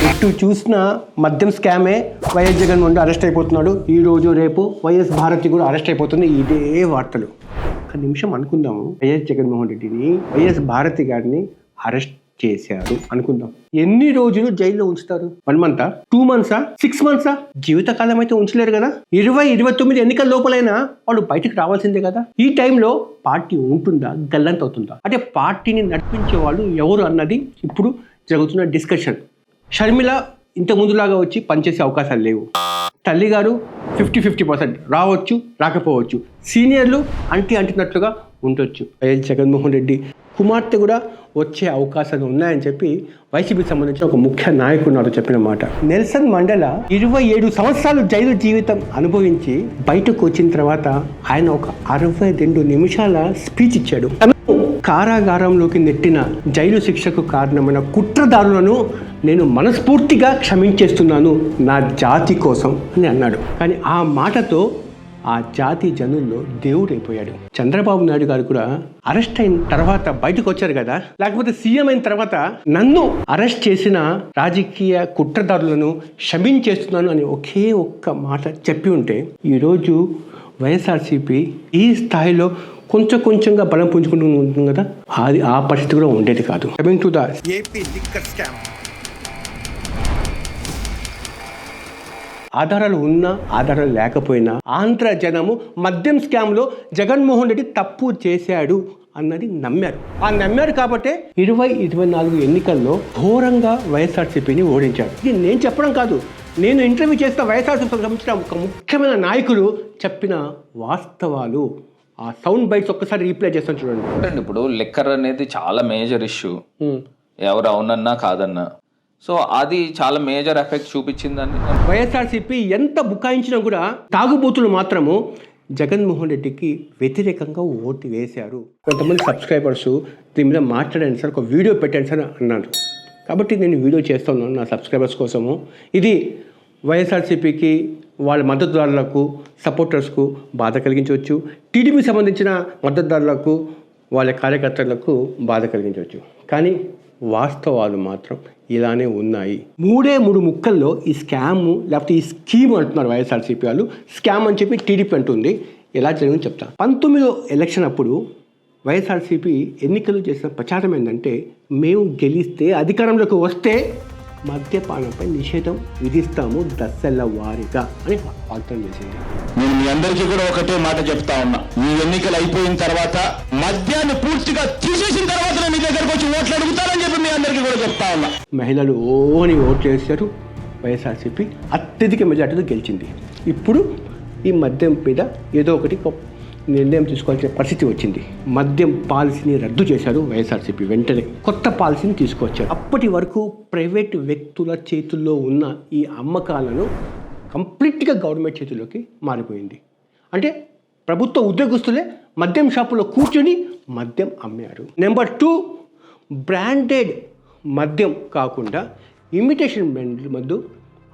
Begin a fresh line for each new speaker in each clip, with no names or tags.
ఎటు చూసినా మద్యం స్కామే. వైఎస్ జగన్మోహన్ రెడ్డి అరెస్ట్ అయిపోతున్నాడు. ఈ రోజు రేపు వైఎస్ భారతి కూడా అరెస్ట్ అయిపోతుంది. ఇదే వార్తలు. ఒక నిమిషం అనుకుందాము, వైఎస్ జగన్మోహన్ రెడ్డిని వైఎస్ భారతి గారిని అరెస్ట్ చేశారు అనుకుందాం. ఎన్ని రోజులు జైల్లో ఉంచుతారు? 1 month, 2 months, 6 months? జీవితకాలం అయితే ఉంచలేరు కదా. 2029 ఎన్నికల లోపలైనా వాళ్ళు బయటకు రావాల్సిందే కదా. ఈ టైంలో పార్టీ ఉంటుందా, గల్లంత అవుతుందా? అంటే పార్టీని నడిపించే వాళ్ళు ఎవరు అన్నది ఇప్పుడు జరుగుతున్న డిస్కషన్. షర్మిల ఇంత ముందులాగా వచ్చి పనిచేసే అవకాశాలు లేవు. తల్లిగారు 50-50% రావచ్చు, రాకపోవచ్చు. సీనియర్లు అంటినట్లుగా ఉండొచ్చు. వైఎస్ జగన్మోహన్ రెడ్డి కుమార్తె కూడా వచ్చే అవకాశాలు ఉన్నాయని చెప్పి వైసీపీకి సంబంధించిన ఒక ముఖ్య నాయకుడు నాతో చెప్పిన మాట. నెల్సన్ మండేలా 27 సంవత్సరాలు జైలు జీవితం అనుభవించి బయటకు వచ్చిన తర్వాత ఆయన ఒక 62 నిమిషాల స్పీచ్ ఇచ్చాడు. కారాగారంలోకి నెట్టిన జైలు శిక్షకు కారణమైన కుట్రదారులను నేను మనస్ఫూర్తిగా క్షమించేస్తున్నాను నా జాతి కోసం అని అన్నాడు. కానీ ఆ మాటతో ఆ జాతి జనుల్లో దేవుడైపోయాడు. చంద్రబాబు నాయుడు గారు కూడా అరెస్ట్ అయిన తర్వాత బయటకు వచ్చారు కదా, లేకపోతే సీఎం అయిన తర్వాత నన్ను అరెస్ట్ చేసిన రాజకీయ కుట్రదారులను క్షమించేస్తున్నాను అని ఒకే ఒక్క మాట చెప్పి ఉంటే ఈరోజు వైఎస్ఆర్సీపీ ఈ స్థాయిలో కొంచెంగా బలం పుంజుకుంటూ ఉంటుంది కదా, అది ఆ పరిస్థితి కూడా ఉండేది కాదు. Coming to the AP liquor scam. ఆధారాలు ఉన్నా ఆధారాలు లేకపోయినా ఆంధ్ర జనము మద్యం స్కామ్లో జగన్మోహన్ రెడ్డి తప్పు చేశాడు అన్నది నమ్మారు. ఆ నమ్మారు కాబట్టే 2024 ఎన్నికల్లో ఘోరంగా వైఎస్ఆర్సీపీని ఓడించాడు. ఇది నేను చెప్పడం కాదు, నేను ఇంటర్వ్యూ చేసిన వైఎస్ఆర్సీపీకి సంబంధించిన ఒక ముఖ్యమైన నాయకులు చెప్పిన వాస్తవాలు. ఆ సౌండ్ బైట్స్ ఒక్కసారి రీప్లే చేస్తాను చూడండి.
ఇప్పుడు లిక్కర్ అనేది చాలా మేజర్ ఇష్యూ, ఎవరు అవునన్నా కాదన్నా. సో అది చాలా మేజర్ ఎఫెక్ట్ చూపించిందని.
వైఎస్ఆర్సీపీ ఎంత బుకాయించినా కూడా తాగుబోతులు మాత్రము జగన్మోహన్ రెడ్డికి వ్యతిరేకంగా ఓటు వేశారు. కొంతమంది సబ్స్క్రైబర్స్ దీని మీద మాట్లాడాను సార్, ఒక వీడియో పెట్టాను సార్ అన్నారు. కాబట్టి నేను వీడియో చేస్తున్నాను నా సబ్స్క్రైబర్స్ కోసము. ఇది వైఎస్ఆర్సీపీకి వాళ్ళ మద్దతుదారులకు సపోర్టర్స్కు బాధ కలిగించవచ్చు, టీడీపీకి సంబంధించిన మద్దతుదారులకు వాళ్ళ కార్యకర్తలకు బాధ కలిగించవచ్చు. కానీ వాస్తవాలు మాత్రం ఇలానే ఉన్నాయి. 3 ముక్కల్లో ఈ స్కామ్ లేకపోతే ఈ స్కీమ్ అంటున్నారు వైఎస్ఆర్సీపీ వాళ్ళు. స్కామ్ అని చెప్పి టీడీపీ అంటుంది. ఎలా జరిగిందని చెప్తాను. 19 ఎలక్షన్ అప్పుడు వైఎస్ఆర్సీపీ ఎన్నికలు చేసిన ప్రచారం ఏంటంటే, మేము గెలిస్తే అధికారంలోకి వస్తే మద్యపానంపై నిషేధం విధిస్తాము దశల వారీగా అని వాగ్దానం చేసింది.
నేను మీ అందరికీ కూడా ఒకటే మాట చెప్తా ఉన్నా, ఈ ఎన్నికలు అయిపోయిన తర్వాత మద్యాన్ని పూర్తిగా తీసేసిన తర్వాత మీ దగ్గరకు వచ్చి ఓట్లు అడుగుతారని చెప్పి మీ అందరికీ కూడా చెప్తా ఉన్నా.
మహిళలు ఓని ఓట్లు వేశారు. వైఎస్ఆర్సీపీ అత్యధిక మెజార్టీతో గెలిచింది. ఇప్పుడు ఈ మద్యం మీద ఏదో ఒకటి నిర్ణయం తీసుకోవాల్సిన పరిస్థితి వచ్చింది. మద్యం పాలసీని రద్దు చేశారు వైఎస్ఆర్సీపీ. వెంటనే కొత్త పాలసీని తీసుకొచ్చారు. అప్పటి వరకు ప్రైవేట్ వ్యక్తుల చేతుల్లో ఉన్న ఈ అమ్మకాలను కంప్లీట్గా గవర్నమెంట్ చేతుల్లోకి మారిపోయింది. అంటే ప్రభుత్వ ఉద్యోగస్తులే మద్యం షాపులో కూర్చొని మద్యం అమ్మారు. నెంబర్ 2, బ్రాండెడ్ మద్యం కాకుండా ఇమిటేషన్ మందు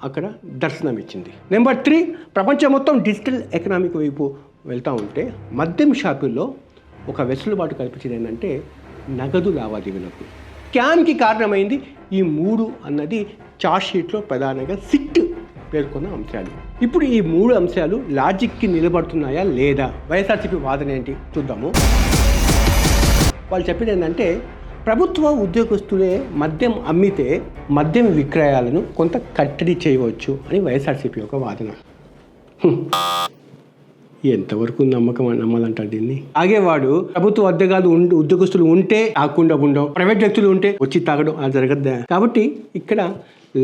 అక్కడ దర్శనం ఇచ్చింది. నెంబర్ 3, ప్రపంచం మొత్తం డిజిటల్ ఎకనామిక్ వైపు వెళ్తూ ఉంటే మద్యం షాపుల్లో ఒక వెసులుబాటు కల్పించింది ఏంటంటే నగదు లావాదేవీలకు. స్కామ్కి కారణమైంది ఈ 3 అన్నది చార్జ్ షీట్లో ప్రధానంగా సిట్ పేర్కొన్న అంశాలు. ఇప్పుడు ఈ 3 అంశాలు లాజిక్కి నిలబడుతున్నాయా లేదా? వైఎస్ఆర్సీపీ వాదన ఏంటి చూద్దాము. వాళ్ళు చెప్పింది ఏంటంటే, ప్రభుత్వ ఉద్యోగస్తులే మద్యం అమ్మితే మద్యం విక్రయాలను కొంత కట్టడి చేయవచ్చు అని వైఎస్ఆర్సీపీ యొక్క వాదన. ఎంతవరకు నమ్మాలంటారు దీన్ని? ఆగేవాడు ప్రభుత్వ ఉద్యోగస్తులు ఉంటే తాకుండా ఉండవు, ప్రైవేట్ వ్యక్తులు ఉంటే వచ్చి తాగడం అది జరగద్దా? కాబట్టి ఇక్కడ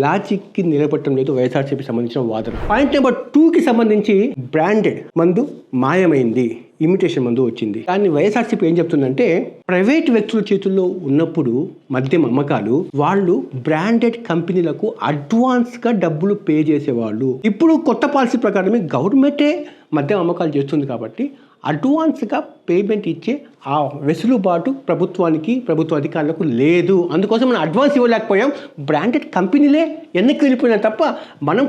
లాజిక్కి నిలబడటం లేదు వైఎస్ఆర్సీపీ సంబంధించిన వాదన. పాయింట్ నెంబర్ 2కి సంబంధించి బ్రాండెడ్ మందు మాయమైంది, ఇమిటేషన్ మందు వచ్చింది. కానీ వైఎస్ఆర్సీపీ ఏం చెప్తుందంటే, ప్రైవేట్ వ్యక్తుల చేతుల్లో ఉన్నప్పుడు మద్యం అమ్మకాలు వాళ్ళు బ్రాండెడ్ కంపెనీలకు అడ్వాన్స్గా డబ్బులు పే చేసేవాళ్ళు. ఇప్పుడు కొత్త పాలసీ ప్రకారమే గవర్నమెంటే మద్యం అమ్మకాలు చేస్తుంది కాబట్టి అడ్వాన్స్గా పేమెంట్ ఇచ్చే ఆ వెసులుబాటు ప్రభుత్వ అధికారులకు లేదు. అందుకోసం మనం అడ్వాన్స్ ఇవ్వలేకపోయాం. బ్రాండెడ్ కంపెనీలే వెనక్కి వెళ్ళిపోయినా తప్ప మనం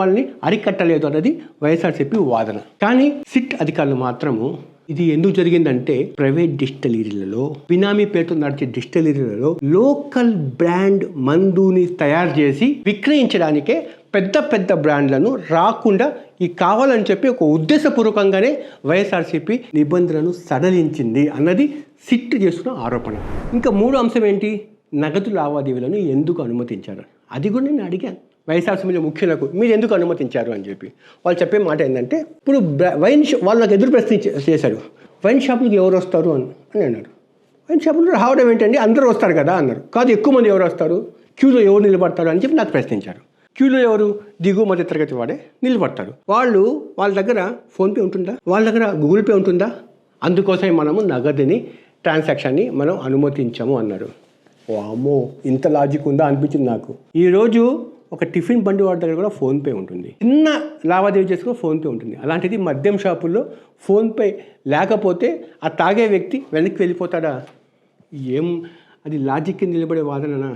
వాళ్ళని అరికట్టలేదు అన్నది వైఎస్ఆర్సీపీ వాదన. కానీ సిట్ అధికారులు మాత్రము ఇది ఎందుకు జరిగిందంటే ప్రైవేట్ డిస్టిలరీలలో బినామీ పేరుతో నడిచే డిస్టిలరీలలో లోకల్ బ్రాండ్ మందుని తయారు చేసి విక్రయించడానికే పెద్ద పెద్ద బ్రాండ్లను రాకుండా ఈ కావాలని చెప్పి ఒక ఉద్దేశపూర్వకంగానే వైఎస్ఆర్సీపీ నిబంధనలను సడలించింది అన్నది సిట్ చేస్తున్న ఆరోపణ. ఇంకా మూడో అంశం ఏంటి, నగదు లావాదేవీలను ఎందుకు అనుమతించారు, అది కూడా నేను అడిగాను వైఎస్ఆర్సీపీ ముఖ్యులకు, మీరు ఎందుకు అనుమతించారు అని చెప్పి. వాళ్ళు చెప్పే మాట ఏంటంటే, ఇప్పుడు వైన్ వాళ్ళు నాకు ఎదురు ప్రశ్న చేశారు, వైన్ షాపులకు ఎవరు వస్తారు అని అన్నారు. వైన్ షాపులు రావడం ఏంటండి, అందరూ వస్తారు కదా అన్నారు. కాదు, ఎక్కువ మంది ఎవరు వస్తారు, క్యూలో ఎవరు నిలబడతారు అని చెప్పి నాకు ప్రశ్నించారు. క్యూలో ఎవరు, దిగువ మధ్య తరగతి వాడే నిలబడతారు. వాళ్ళ దగ్గర ఫోన్పే ఉంటుందా, వాళ్ళ దగ్గర గూగుల్ పే ఉంటుందా, అందుకోసమే మనము నగదుని ట్రాన్సాక్షన్ని మనం అనుమతించాము అన్నారు. వామ్మో, ఇంత లాజిక్ ఉందా అనిపించింది నాకు. ఈరోజు ఒక టిఫిన్ బండి వాడి దగ్గర కూడా ఫోన్పే ఉంటుంది, చిన్న లావాదేవీ చేసుకుని ఫోన్పే ఉంటుంది. అలాంటిది మద్యం షాపుల్లో ఫోన్పే లేకపోతే ఆ తాగే వ్యక్తి వెనక్కి వెళ్ళిపోతాడా? ఏం అది లాజిక్కి నిలబడే వాదననా?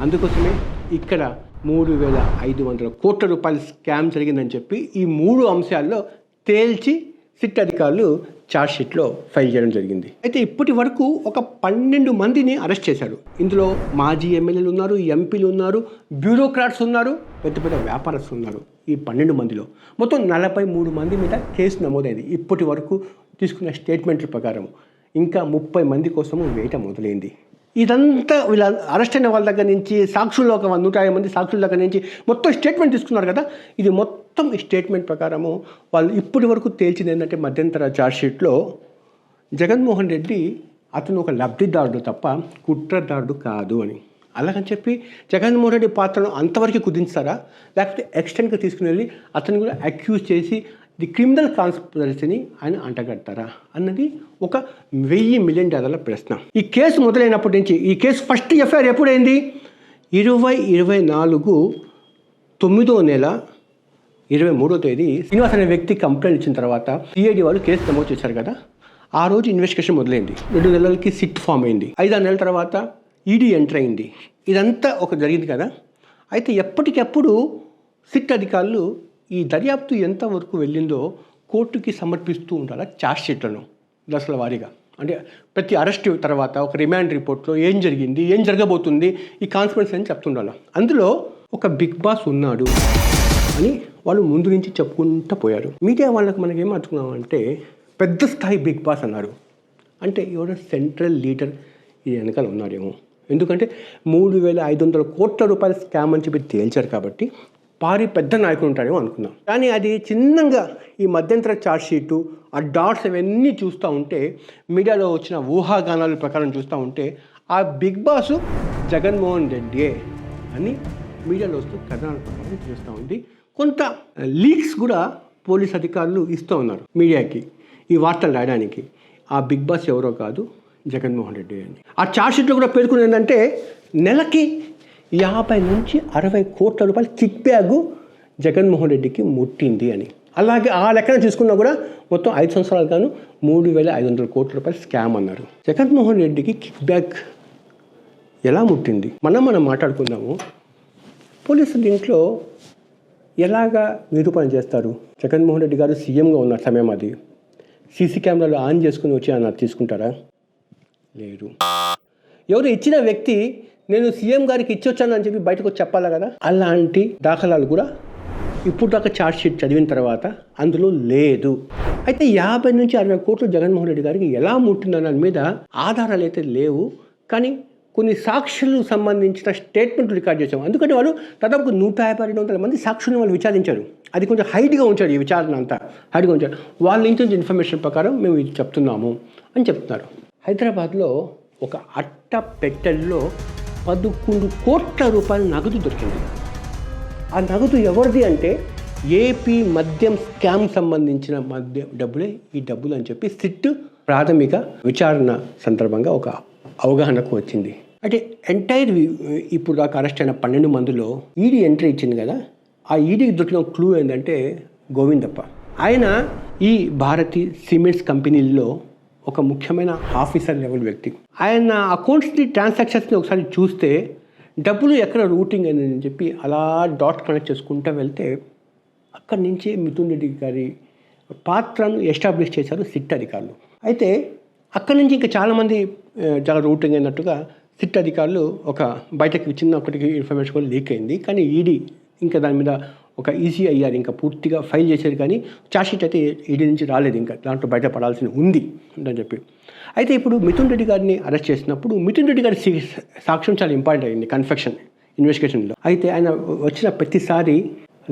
అందుకోసమే ఇక్కడ 3,500 కోట్ల రూపాయల స్కామ్ జరిగిందని చెప్పి ఈ 3 అంశాల్లో తేల్చి సిట్ అధికారులు ఛార్జ్షీట్లో ఫైల్ చేయడం జరిగింది. అయితే ఇప్పటి వరకు ఒక 12 మందిని అరెస్ట్ చేశారు. ఇందులో మాజీ ఎమ్మెల్యేలు ఉన్నారు, ఎంపీలు ఉన్నారు, బ్యూరోక్రాట్స్ ఉన్నారు, పెద్ద పెద్ద వ్యాపారస్తులు ఉన్నారు. ఈ 12 మందిలో మొత్తం 43 మంది మీద కేసు నమోదైంది. ఇప్పటి వరకు తీసుకున్న స్టేట్మెంట్ల ప్రకారం ఇంకా 30 మంది కోసము వేట మొదలైంది. ఇదంతా వీళ్ళ అరెస్ట్ అయిన వాళ్ళ దగ్గర నుంచి సాక్షుల్లో ఒక 150 మంది సాక్షుల దగ్గర నుంచి మొత్తం స్టేట్మెంట్ తీసుకున్నారు కదా. ఇది మొత్తం ఈ స్టేట్మెంట్ ప్రకారము వాళ్ళు ఇప్పటి వరకు తేల్చింది ఏంటంటే, మధ్యంతర ఛార్జ్షీట్లో జగన్మోహన్ రెడ్డి అతను ఒక లబ్ధిదారుడు తప్ప కుట్రదారుడు కాదు అని. అలాగని చెప్పి జగన్మోహన్ రెడ్డి పాత్రను అంతవరకు కుదించారా, లేకపోతే ఎక్స్టెంట్గా తీసుకుని వెళ్ళి అతను కూడా అక్యూజ్ చేసి ది క్రిమినల్ కాన్స్పిరసీని ఆయన అంటగడతారా అన్నది ఒక $1,000 మిలియన్ ప్రశ్న. ఈ కేసు మొదలైనప్పటి నుంచి, ఈ కేసు ఫస్ట్ ఎఫ్ఐఆర్ ఎప్పుడైంది, 2024 9వ నెల 23వ తేదీ శ్రీనివాస్ అనే వ్యక్తి కంప్లైంట్ ఇచ్చిన తర్వాత సిఐడి వాళ్ళు కేసు నమోదు చేశారు కదా. ఆ రోజు ఇన్వెస్టిగేషన్ మొదలైంది. 2 నెలలకి సిట్ ఫామ్ అయింది. 5-6 నెలల తర్వాత ఈడీ ఎంటర్ అయింది. ఇదంతా ఒక జరిగింది కదా. అయితే ఎప్పటికప్పుడు సిట్ అధికారులు ఈ దర్యాప్తు ఎంతవరకు వెళ్ళిందో కోర్టుకి సమర్పిస్తూ ఉండాలి ఛార్జ్షీట్లను దశల వారీగా. అంటే ప్రతి అరెస్ట్ తర్వాత ఒక రిమాండ్ రిపోర్ట్లో ఏం జరిగింది, ఏం జరగబోతుంది, ఈ కాన్స్పిరసీ అని చెప్తుండాలి. అందులో ఒక బిగ్ బాస్ ఉన్నాడు అని వాళ్ళు ముందు నుంచి చెప్పుకుంటూ పోయారు. మీడియా వాళ్ళకి మనకి ఏం అర్థకున్నామంటే, పెద్ద స్థాయి బిగ్ బాస్ అన్నారు అంటే ఎవరో సెంట్రల్ లీడర్ ఈ వెనకాల ఉన్నాడేమో. ఎందుకంటే 3,500 కోట్ల రూపాయల స్కామ్ అని చెప్పి తేల్చారు కాబట్టి పెద్ద నాయకుడు ఉంటాడేమో అనుకున్నాం. కానీ అది చిన్నగా ఈ మధ్యంతర ఛార్జ్షీటు ఆ డాట్స్ అవన్నీ చూస్తూ ఉంటే, మీడియాలో వచ్చిన ఊహాగానాల ప్రకారం చూస్తూ ఉంటే ఆ బిగ్ బాస్ జగన్మోహన్ రెడ్డియే అని మీడియాలో వస్తూ కథనాల ప్రకారం చూస్తూ ఉంది. కొంత లీక్స్ కూడా పోలీస్ అధికారులు ఇస్తూ ఉన్నారు మీడియాకి ఈ వార్తలు రాయడానికి. ఆ బిగ్ బాస్ ఎవరో కాదు, జగన్మోహన్ రెడ్డి అని. ఆ ఛార్జ్షీట్లో కూడా పేర్కొనేది ఏంటంటే, నెలకి 50 నుంచి 60 కోట్ల రూపాయల కిక్ బ్యాగ్ జగన్మోహన్ రెడ్డికి ముట్టింది అని. అలాగే ఆ లెక్కన చూసుకున్నా కూడా మొత్తం 5 సంవత్సరాలు గాను 3,500 కోట్ల రూపాయల స్కామ్ అన్నారు. జగన్మోహన్ రెడ్డికి కిక్ బ్యాగ్ ఎలా ముట్టింది మనం మాట్లాడుకుందాము. పోలీసులు దీంట్లో ఎలాగా నిరూపణ చేస్తారు? జగన్మోహన్ రెడ్డి గారు సీఎంగా ఉన్న సమయం అది. సీసీ కెమెరాలు ఆన్ చేసుకుని వచ్చి ఆయన తీసుకుంటారా? లేరు. ఎవరు ఇచ్చిన వ్యక్తి నేను సీఎం గారికి ఇచ్చొచ్చాను అని చెప్పి బయటకు వచ్చి చెప్పాలా కదా. అలాంటి దాఖలాలు కూడా ఇప్పుడు దాకా ఛార్జ్షీట్ చదివిన తర్వాత అందులో లేదు. అయితే 50 నుంచి 60 కోట్లు జగన్మోహన్ రెడ్డి గారికి ఎలా ముట్టిందన్న దాని మీద ఆధారాలు అయితే లేవు. కానీ కొన్ని సాక్షులు సంబంధించిన స్టేట్మెంట్లు రికార్డ్ చేసాము. ఎందుకంటే వాళ్ళు దాదాపు 150-200 మంది సాక్షులను వాళ్ళు విచారించారు. అది కొంచెం హైట్గా ఉంచాడు, ఈ విచారణ అంతా హైట్గా ఉంచాడు. వాళ్ళ నుంచి ఇన్ఫర్మేషన్ ప్రకారం మేము ఇది చెప్తున్నాము అని చెప్తున్నారు. హైదరాబాద్లో ఒక అట్ట పెట్టెల్లో 11 కోట్ల రూపాయల నగదు దొరికింది. ఆ నగదు ఎవరిది అంటే ఏపీ మద్యం స్కామ్ సంబంధించిన డబ్బులే ఈ డబ్బులు అని చెప్పి సిట్ ప్రాథమిక విచారణ సందర్భంగా ఒక అవగాహనకు వచ్చింది. అంటే ఎంటైర్ ఇప్పుడు దాకా అరెస్ట్ అయిన 12 మందిలో ఈడీ ఎంట్రీ ఇచ్చింది కదా. ఆ ఈడీకి దొరికిన క్లూ ఏంటంటే గోవిందప్ప. ఆయన ఈ భారతి సిమెంట్స్ కంపెనీల్లో ఒక ముఖ్యమైన ఆఫీసర్ లెవెల్ వ్యక్తి. ఆయన అకౌంట్స్ని ట్రాన్సాక్షన్స్ని ఒకసారి చూస్తే డబ్బులు ఎక్కడ రూటింగ్ అయిందని చెప్పి అలా డాట్ కనెక్ట్ చేసుకుంటూ వెళ్తే అక్కడి నుంచే మిథున్ రెడ్డి గారి పాత్రను ఎస్టాబ్లిష్ చేశారు సిట్ అధికారులు. అయితే అక్కడి నుంచి ఇంకా చాలామంది చాలా రూటింగ్ అయినట్టుగా సిట్ అధికారులు ఒక బయటకు చిన్న ఒకటికి ఇన్ఫర్మేషన్ కూడా లీక్ అయింది. కానీ ఈడీ ఇంకా దాని మీద ఒక ఈజీ అయ్యారు, ఇంకా పూర్తిగా ఫైల్ చేశారు. కానీ ఛార్జ్షీట్ అయితే ఈడీ నుంచి రాలేదు, ఇంకా దాంట్లో బయటపడాల్సి ఉంది అని చెప్పి. అయితే ఇప్పుడు మిథున్ రెడ్డి గారిని అరెస్ట్ చేసినప్పుడు మిథున్ రెడ్డి గారి సాక్ష్యం చాలా ఇంపార్టెంట్ అయింది కన్ఫెక్షన్ ఇన్వెస్టిగేషన్లో. అయితే ఆయన వచ్చిన ప్రతిసారి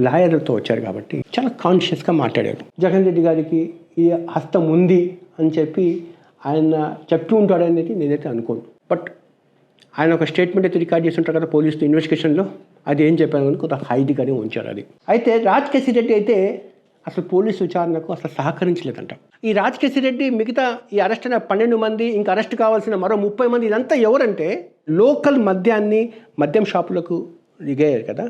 లాయర్లతో వచ్చారు కాబట్టి చాలా కాన్షియస్గా మాట్లాడారు. జగన్ రెడ్డి గారికి ఈ హస్తం ఉంది అని చెప్పి ఆయన చెప్తూ ఉంటాడనేది నేనైతే అనుకోను. బట్ ఆయన ఒక స్టేట్మెంట్ అయితే రికార్డ్ చేస్తుంటారు కదా పోలీసు ఇన్వెస్టిగేషన్లో, అది ఏం చెప్పాను కానీ కొంత హైడ్గానే ఉంచారు అది. అయితే రాజ్ రెడ్డి అయితే అసలు పోలీసు విచారణకు అసలు సహకరించలేదంట. ఈ రాజ్ రెడ్డి మిగతా ఈ అరెస్ట్ అయిన 12 మంది, ఇంకా అరెస్ట్ కావాల్సిన మరో 30 మంది, ఇదంతా ఎవరంటే లోకల్ మద్యం షాపులకు దిగారు కదా,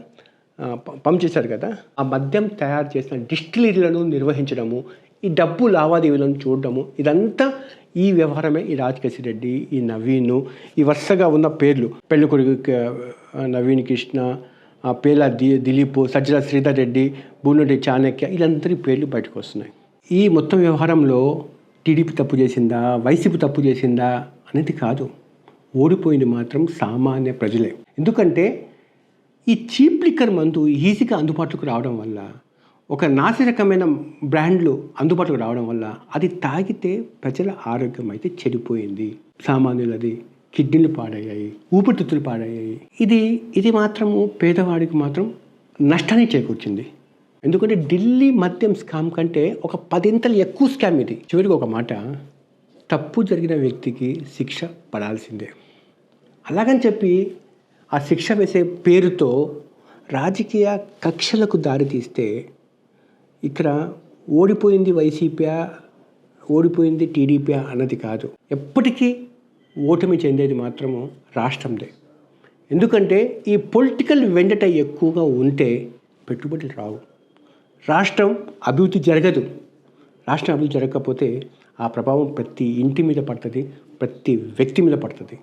పంప్ చేశారు కదా, ఆ మద్యం తయారు చేసిన డిస్టిలరీలను నిర్వహించడము, ఈ డబ్బు లావాదేవీలను చూడడము, ఇదంతా ఈ వ్యవహారమే. ఈ రాజ్ రెడ్డి, ఈ నవీన్, ఈ వరుసగా ఉన్న పేర్లు పెళ్ళికొడుకు నవీన్ కృష్ణ, పేలా దిలీప్, సజ్జల శ్రీధర్ రెడ్డి, బూనరెడ్డి చాణక్య, వీళ్ళందరి పేర్లు బయటకు వస్తున్నాయి. ఈ మొత్తం వ్యవహారంలో టీడీపీ తప్పు చేసిందా, వైసీపీ తప్పు చేసిందా అనేది కాదు, ఓడిపోయింది మాత్రం సామాన్య ప్రజలే. ఎందుకంటే ఈ చీప్ లిక్కర్ మందు ఈజీగా అందుబాటులోకి రావడం వల్ల, ఒక నాసిరకమైన బ్రాండ్లు అందుబాటులోకి రావడం వల్ల అది తాగితే ప్రజల ఆరోగ్యం అయితే చెడిపోయింది. సామాన్యులది కిడ్నీలు పాడయ్యాయి, ఊపిరితిత్తులు పాడయ్యాయి. ఇది మాత్రము పేదవాడికి మాత్రం నష్టాన్ని చేకూర్చింది. ఎందుకంటే ఢిల్లీ మద్యం స్కామ్ కంటే ఒక 10 ఎక్కువ స్కామ్ ఇది. చివరికి ఒక మాట, తప్పు జరిగిన వ్యక్తికి శిక్ష పడాల్సిందే. అలాగని చెప్పి ఆ శిక్ష వేసే పేరుతో రాజకీయ కక్షలకు దారితీస్తే ఇక్కడ ఓడిపోయింది వైసీపీ, ఓడిపోయింది టీడీపీ అన్నది కాదు. ఎప్పటికీ ఓటమి చెందేది మాత్రము రాష్ట్రందే. ఎందుకంటే ఈ పొలిటికల్ వెండట ఎక్కువగా ఉంటే పెట్టుబడులు రావు, రాష్ట్రం అభివృద్ధి జరగదు. రాష్ట్రం అభివృద్ధి జరగకపోతే ఆ ప్రభావం ప్రతి ఇంటి మీద పడుతుంది, ప్రతి వ్యక్తి మీద పడుతుంది.